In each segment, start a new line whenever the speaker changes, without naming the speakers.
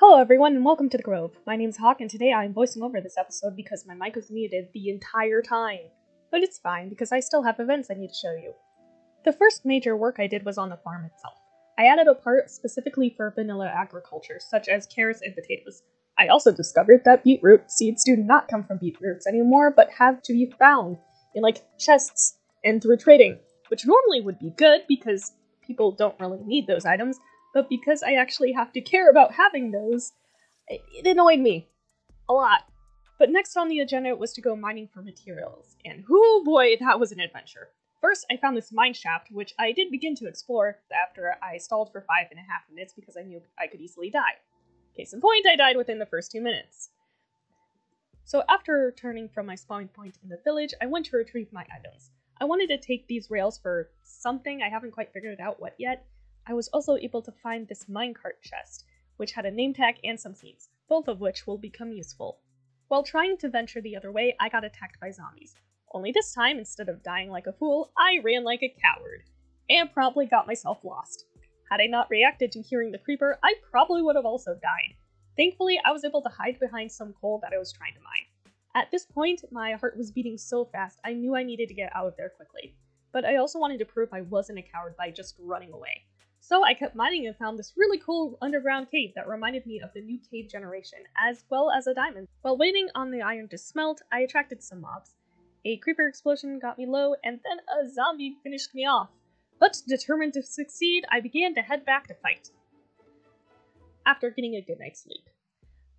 Hello everyone and welcome to The Grove. My name's Hawk and today I'm voicing over this episode because my mic was muted the entire time. But it's fine because I still have events I need to show you. The first major work I did was on the farm itself. I added a part specifically for vanilla agriculture, such as carrots and potatoes. I also discovered that beetroot seeds do not come from beetroots anymore, but have to be found in chests and through trading, which normally would be good because people don't really need those items. But because I actually have to care about having those, it annoyed me a lot. But next on the agenda was to go mining for materials, and oh boy, that was an adventure. First, I found this mine shaft, which I did begin to explore after I stalled for 5.5 minutes because I knew I could easily die. Case in point, I died within the first 2 minutes. So after returning from my spawn point in the village, I went to retrieve my items. I wanted to take these rails for something, I haven't quite figured out what yet. I was also able to find this minecart chest, which had a name tag and some seeds, both of which will become useful. While trying to venture the other way, I got attacked by zombies. Only this time, instead of dying like a fool, I ran like a coward, and promptly got myself lost. Had I not reacted to hearing the creeper, I probably would have also died. Thankfully, I was able to hide behind some coal that I was trying to mine. At this point, my heart was beating so fast, I knew I needed to get out of there quickly. But I also wanted to prove I wasn't a coward by just running away. So I kept mining and found this really cool underground cave that reminded me of the new cave generation, as well as a diamond. While waiting on the iron to smelt, I attracted some mobs. A creeper explosion got me low, and then a zombie finished me off. But determined to succeed, I began to head back to fight, after getting a good night's sleep.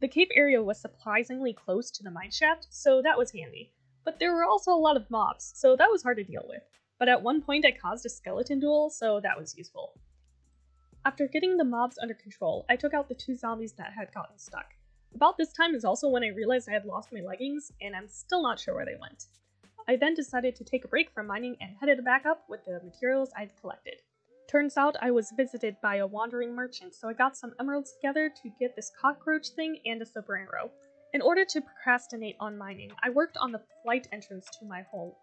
The cave area was surprisingly close to the mineshaft, so that was handy. But there were also a lot of mobs, so that was hard to deal with. But at one point I caused a skeleton duel, so that was useful. After getting the mobs under control, I took out the 2 zombies that had gotten stuck. About this time is also when I realized I had lost my leggings, and I'm still not sure where they went. I then decided to take a break from mining and headed back up with the materials I'd collected. Turns out I was visited by a wandering merchant, so I got some emeralds together to get this cockroach thing and a silver arrow. In order to procrastinate on mining, I worked on the flight entrance to my home.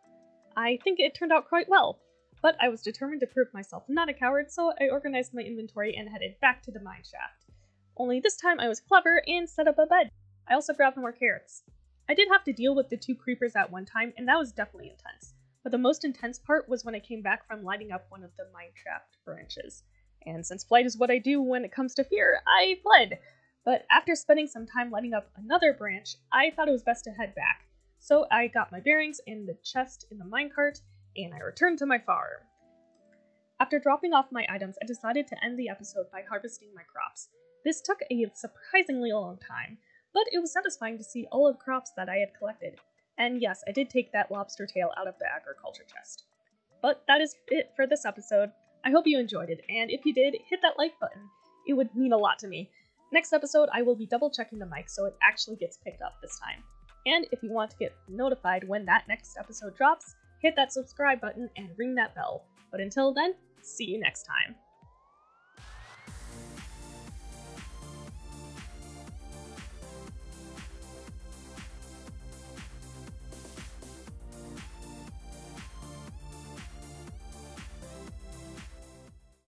I think it turned out quite well. But I was determined to prove myself not a coward, so I organized my inventory and headed back to the mine shaft. Only this time I was clever and set up a bed. I also grabbed more carrots. I did have to deal with the 2 creepers at one time, and that was definitely intense. But the most intense part was when I came back from lighting up one of the mine shaft branches. And since flight is what I do when it comes to fear, I fled. But after spending some time lighting up another branch, I thought it was best to head back. So I got my bearings in the chest in the minecart, and I returned to my farm. After dropping off my items, I decided to end the episode by harvesting my crops. This took a surprisingly long time, but it was satisfying to see all of the crops that I had collected. And yes, I did take that lobster tail out of the agriculture chest. But that is it for this episode. I hope you enjoyed it, and if you did, hit that like button. It would mean a lot to me. Next episode, I will be double checking the mic so it actually gets picked up this time. And if you want to get notified when that next episode drops, hit that subscribe button and ring that bell. But until then, see you next time.